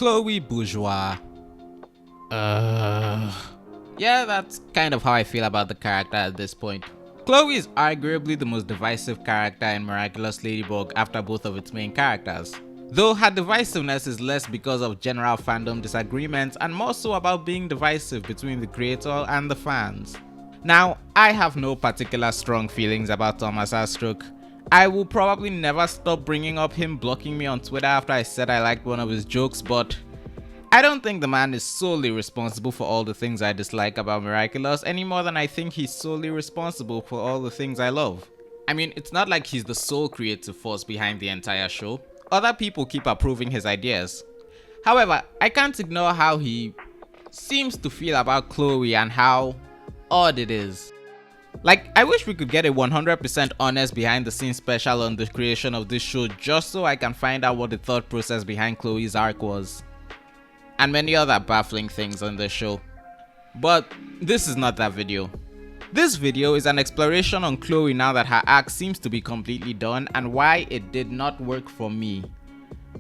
Chloe Bourgeois. Yeah, that's kind of how I feel about the character at this point. Chloe is arguably the most divisive character in Miraculous Ladybug after both of its main characters. Though her divisiveness is less because of general fandom disagreements and more so about being divisive between the creator and the fans. Now, I have no particular strong feelings about Thomas Astruc. I will probably never stop bringing up him blocking me on Twitter after I said I liked one of his jokes, but I don't think the man is solely responsible for all the things I dislike about Miraculous any more than I think he's solely responsible for all the things I love. I mean, it's not like he's the sole creative force behind the entire show. Other people keep approving his ideas. However, I can't ignore how he seems to feel about Chloe and how odd it is. Like, I wish we could get a 100% honest behind the scenes special on the creation of this show just so I can find out what the thought process behind Chloe's arc was. And many other baffling things on the show. But this is not that video. This video is an exploration on Chloe now that her arc seems to be completely done and why it did not work for me.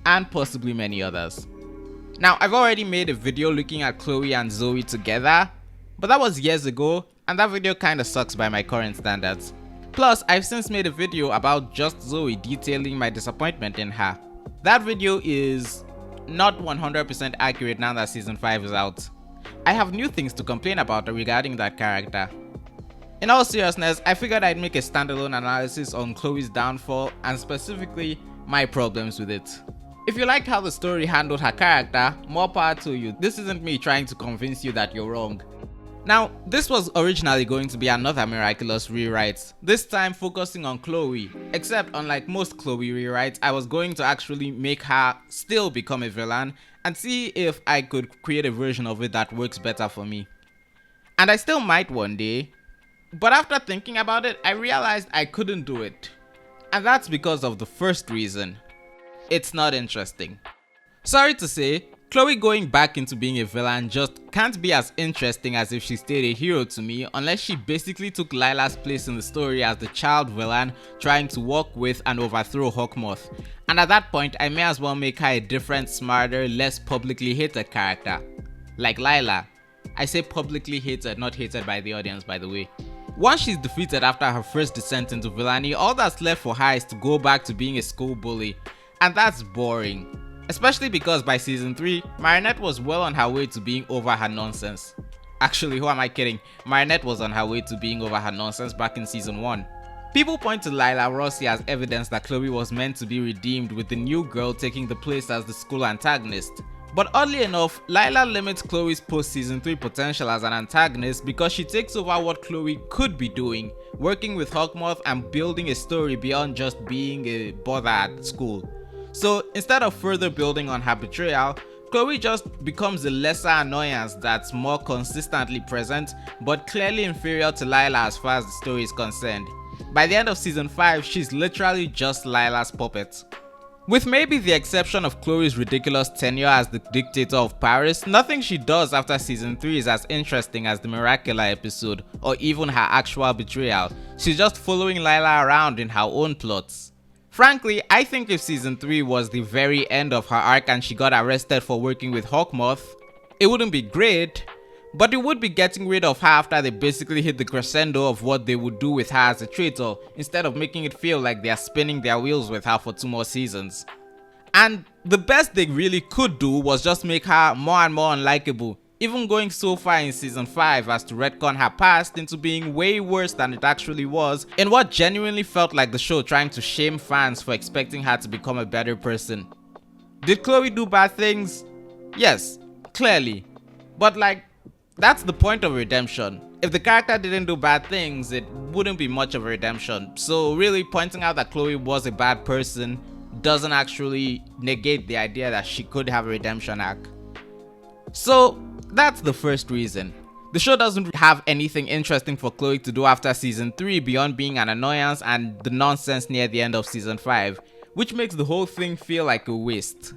And possibly many others. Now, I've already made a video looking at Chloe and Zoe together, but that was years ago and that video kinda sucks by my current standards. Plus, I've since made a video about just Zoe detailing my disappointment in her. That video is not 100% accurate now that season 5 is out. I have new things to complain about regarding that character. In all seriousness, I figured I'd make a standalone analysis on Chloe's downfall and specifically my problems with it. If you liked how the story handled her character, more power to you. This isn't me trying to convince you that you're wrong. Now, this was originally going to be another Miraculous rewrite, this time focusing on Chloe, except unlike most Chloe rewrites, I was going to actually make her still become a villain and see if I could create a version of it that works better for me. And I still might one day, but after thinking about it, I realized I couldn't do it. And that's because of the first reason. It's not interesting. Sorry to say, Chloe going back into being a villain just can't be as interesting as if she stayed a hero to me unless she basically took Lila's place in the story as the child villain trying to walk with and overthrow Moth. And at that point, I may as well make her a different, smarter, less publicly hated character. Like Lila. I say publicly hated, not hated by the audience, by the way. Once she's defeated after her first descent into villainy, all that's left for her is to go back to being a school bully. And that's boring. Especially because by season 3, Marinette was well on her way to being over her nonsense. Actually, who am I kidding? Marinette was on her way to being over her nonsense back in season 1. People point to Lila Rossi as evidence that Chloe was meant to be redeemed with the new girl taking the place as the school antagonist. But oddly enough, Lila limits Chloe's post-season 3 potential as an antagonist because she takes over what Chloe could be doing, working with Moth and building a story beyond just being a bother at school. So instead of further building on her betrayal, Chloe just becomes a lesser annoyance that's more consistently present but clearly inferior to Lila as far as the story is concerned. By the end of season 5, she's literally just Lila's puppet. With maybe the exception of Chloe's ridiculous tenure as the dictator of Paris, nothing she does after season 3 is as interesting as the Miracula episode or even her actual betrayal. She's just following Lila around in her own plots. Frankly, I think if season 3 was the very end of her arc and she got arrested for working with Moth, it wouldn't be great, but it would be getting rid of her after they basically hit the crescendo of what they would do with her as a traitor, instead of making it feel like they are spinning their wheels with her for 2 more seasons. And the best they really could do was just make her more and more unlikable, even going so far in season 5 as to retcon her past into being way worse than it actually was, in what genuinely felt like the show trying to shame fans for expecting her to become a better person. Did Chloe do bad things? Yes, clearly. But that's the point of redemption. If the character didn't do bad things, it wouldn't be much of a redemption. So really pointing out that Chloe was a bad person doesn't actually negate the idea that she could have a redemption arc. So that's the first reason. The show doesn't have anything interesting for Chloe to do after season 3 beyond being an annoyance and the nonsense near the end of season 5, which makes the whole thing feel like a waste.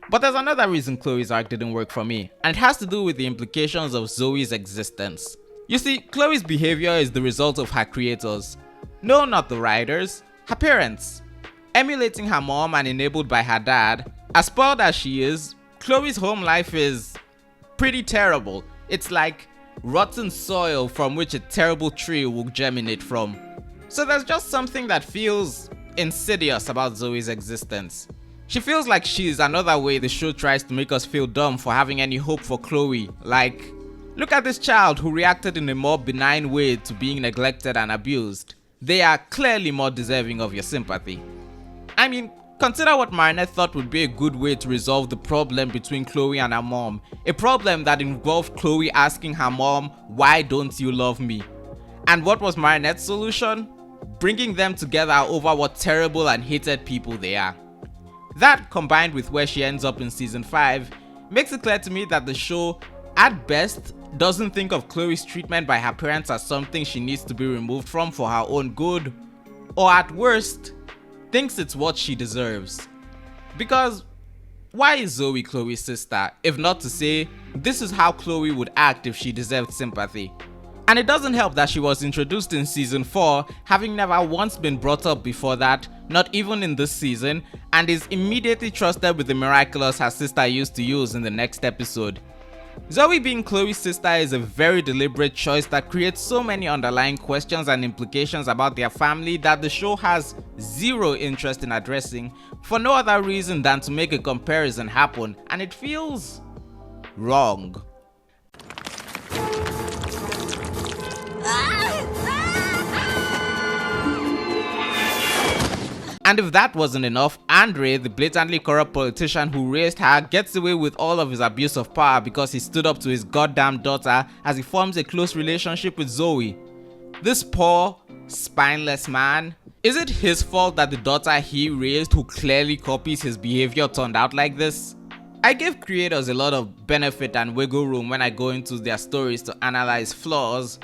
But there's another reason Chloe's arc didn't work for me, and it has to do with the implications of Zoe's existence. You see, Chloe's behavior is the result of her creators. No, not the writers, her parents. Emulating her mom and enabled by her dad, as spoiled as she is, Chloe's home life is pretty terrible. It's like rotten soil from which a terrible tree will germinate from. So there's just something that feels insidious about Zoe's existence. She feels like she's another way the show tries to make us feel dumb for having any hope for Chloe. Like, look at this child who reacted in a more benign way to being neglected and abused. They are clearly more deserving of your sympathy. I mean, consider what Marinette thought would be a good way to resolve the problem between Chloe and her mom. A problem that involved Chloe asking her mom, "Why don't you love me?" And what was Marinette's solution? Bringing them together over what terrible and hated people they are. That, combined with where she ends up in season 5, makes it clear to me that the show, at best, doesn't think of Chloe's treatment by her parents as something she needs to be removed from for her own good, or at worst, thinks it's what she deserves. Because why is Zoe Chloe's sister, if not to say, this is how Chloe would act if she deserved sympathy? And it doesn't help that she was introduced in season 4, having never once been brought up before that, not even in this season, and is immediately trusted with the Miraculous her sister used to use in the next episode. Zoe being Chloe's sister is a very deliberate choice that creates so many underlying questions and implications about their family that the show has zero interest in addressing, for no other reason than to make a comparison happen, and it feels wrong. And if that wasn't enough, Andre, the blatantly corrupt politician who raised her, gets away with all of his abuse of power because he stood up to his goddamn daughter as he forms a close relationship with Zoe. This poor, spineless man. Is it his fault that the daughter he raised, who clearly copies his behavior, turned out like this? I give creators a lot of benefit and wiggle room when I go into their stories to analyze flaws,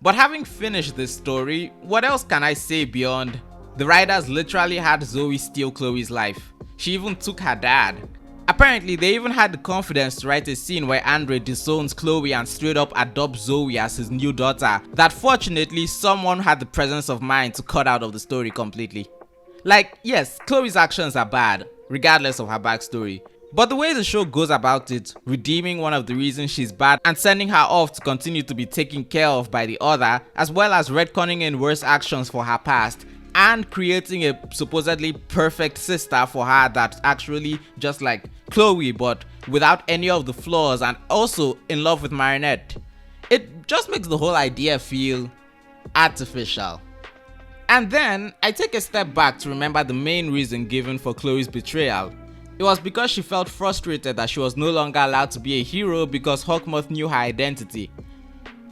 but having finished this story, what else can I say beyond the writers literally had Zoe steal Chloe's life? She even took her dad. Apparently, they even had the confidence to write a scene where Andre disowns Chloe and straight up adopts Zoe as his new daughter, that fortunately someone had the presence of mind to cut out of the story completely. Like, yes, Chloe's actions are bad, regardless of her backstory. But the way the show goes about it, redeeming one of the reasons she's bad and sending her off to continue to be taken care of by the other, as well as retconning in worse actions for her past, and creating a supposedly perfect sister for her that's actually just like Chloe but without any of the flaws and also in love with Marinette. It just makes the whole idea feel artificial. And then I take a step back to remember the main reason given for Chloe's betrayal. It was because she felt frustrated that she was no longer allowed to be a hero because Moth knew her identity.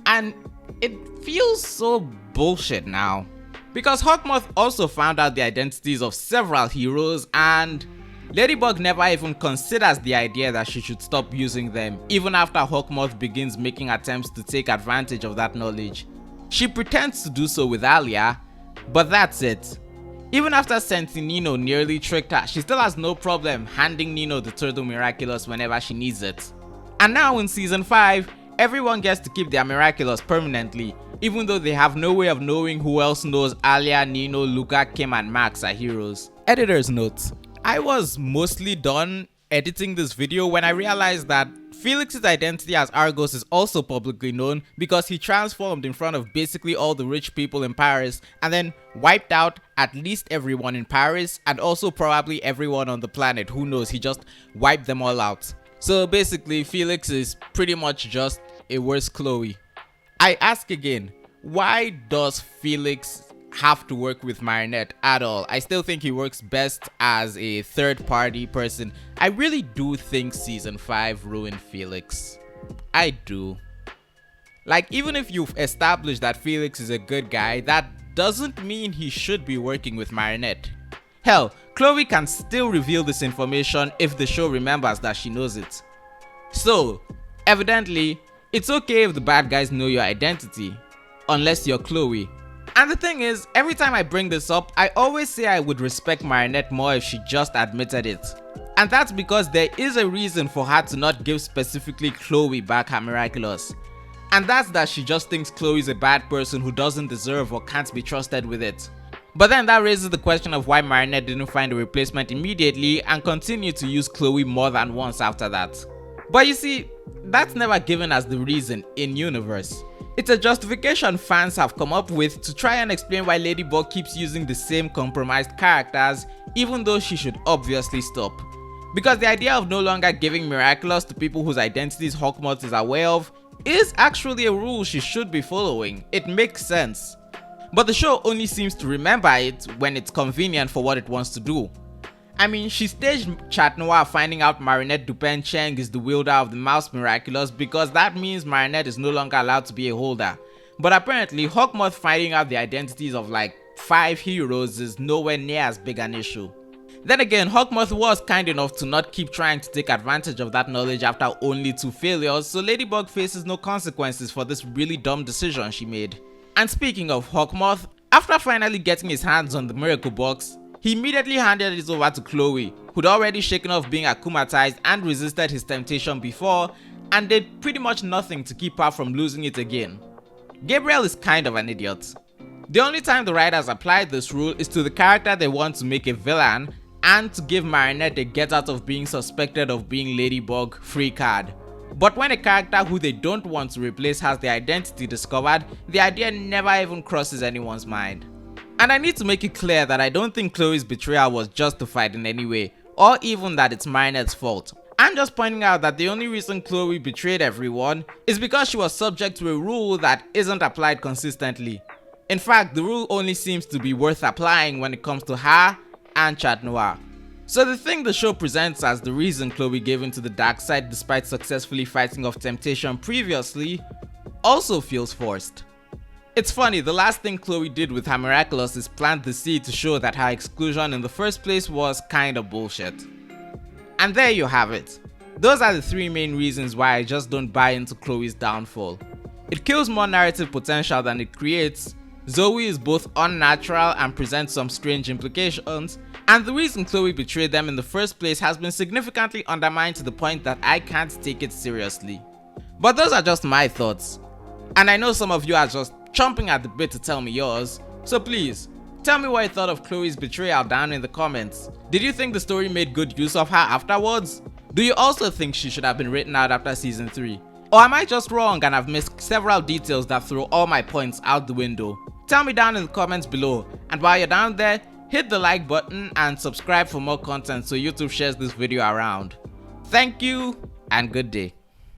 And it feels so bullshit now. Because Moth also found out the identities of several heroes, and Ladybug never even considers the idea that she should stop using them, even after Moth begins making attempts to take advantage of that knowledge. She pretends to do so with Alia, but that's it. Even after sensing Nino nearly tricked her, she still has no problem handing Nino the Turtle Miraculous whenever she needs it. And now in season 5, everyone gets to keep their Miraculous permanently, even though they have no way of knowing who else knows Alia, Nino, Luca, Kim and Max are heroes. Editor's note: I was mostly done editing this video when I realized that Felix's identity as Argos is also publicly known because he transformed in front of basically all the rich people in Paris and then wiped out at least everyone in Paris and also probably everyone on the planet. Who knows, he just wiped them all out. So basically Felix is pretty much just a worse Chloe. I ask again, why does Felix have to work with Marinette at all? I still think he works best as a third party person. I really do think season 5 ruined Felix. I do. Like, even if you've established that Felix is a good guy, that doesn't mean he should be working with Marinette. Hell, Chloe can still reveal this information if the show remembers that she knows it. So, evidently, it's okay if the bad guys know your identity, unless you're Chloe. And the thing is, every time I bring this up, I always say I would respect Marinette more if she just admitted it. And that's because there is a reason for her to not give specifically Chloe back her Miraculous. And that's that she just thinks Chloe's a bad person who doesn't deserve or can't be trusted with it. But then that raises the question of why Marinette didn't find a replacement immediately and continued to use Chloe more than once after that. But you see, that's never given as the reason in universe. It's a justification fans have come up with to try and explain why Ladybug keeps using the same compromised characters even though she should obviously stop. Because the idea of no longer giving Miraculous to people whose identities Hawkmoth is aware of is actually a rule she should be following. It makes sense. But the show only seems to remember it when it's convenient for what it wants to do. I mean, she staged Chat Noir finding out Marinette Dupain-Cheng is the wielder of the mouse Miraculous because that means Marinette is no longer allowed to be a holder. But apparently, Hawkmoth finding out the identities of like 5 heroes is nowhere near as big an issue. Then again, Hawkmoth was kind enough to not keep trying to take advantage of that knowledge after only 2 failures, so Ladybug faces no consequences for this really dumb decision she made. And speaking of Hawkmoth, after finally getting his hands on the miracle box, he immediately handed it over to Chloe, who'd already shaken off being akumatized and resisted his temptation before, and did pretty much nothing to keep her from losing it again. Gabriel is kind of an idiot. The only time the writers applied this rule is to the character they want to make a villain, and to give Marinette a get out of being suspected of being Ladybug free card. But when a character who they don't want to replace has their identity discovered, the idea never even crosses anyone's mind. And I need to make it clear that I don't think Chloe's betrayal was justified in any way, or even that it's Marinette's fault. I'm just pointing out that the only reason Chloe betrayed everyone is because she was subject to a rule that isn't applied consistently. In fact, the rule only seems to be worth applying when it comes to her and Chat Noir. So the thing the show presents as the reason Chloe gave into the dark side despite successfully fighting off temptation previously also feels forced. It's funny, the last thing Chloe did with her Miraculous is plant the seed to show that her exclusion in the first place was kinda bullshit. And there you have it. Those are the 3 main reasons why I just don't buy into Chloe's downfall. It kills more narrative potential than it creates, Zoe is both unnatural and presents some strange implications, and the reason Chloe betrayed them in the first place has been significantly undermined to the point that I can't take it seriously. But those are just my thoughts, and I know some of you are just chomping at the bit to tell me yours, so please, tell me what you thought of Chloe's betrayal down in the comments. Did you think the story made good use of her afterwards? Do you also think she should have been written out after season 3? Or am I just wrong and I've missed several details that throw all my points out the window? Tell me down in the comments below, and while you're down there, hit the like button and subscribe for more content so YouTube shares this video around. Thank you and good day.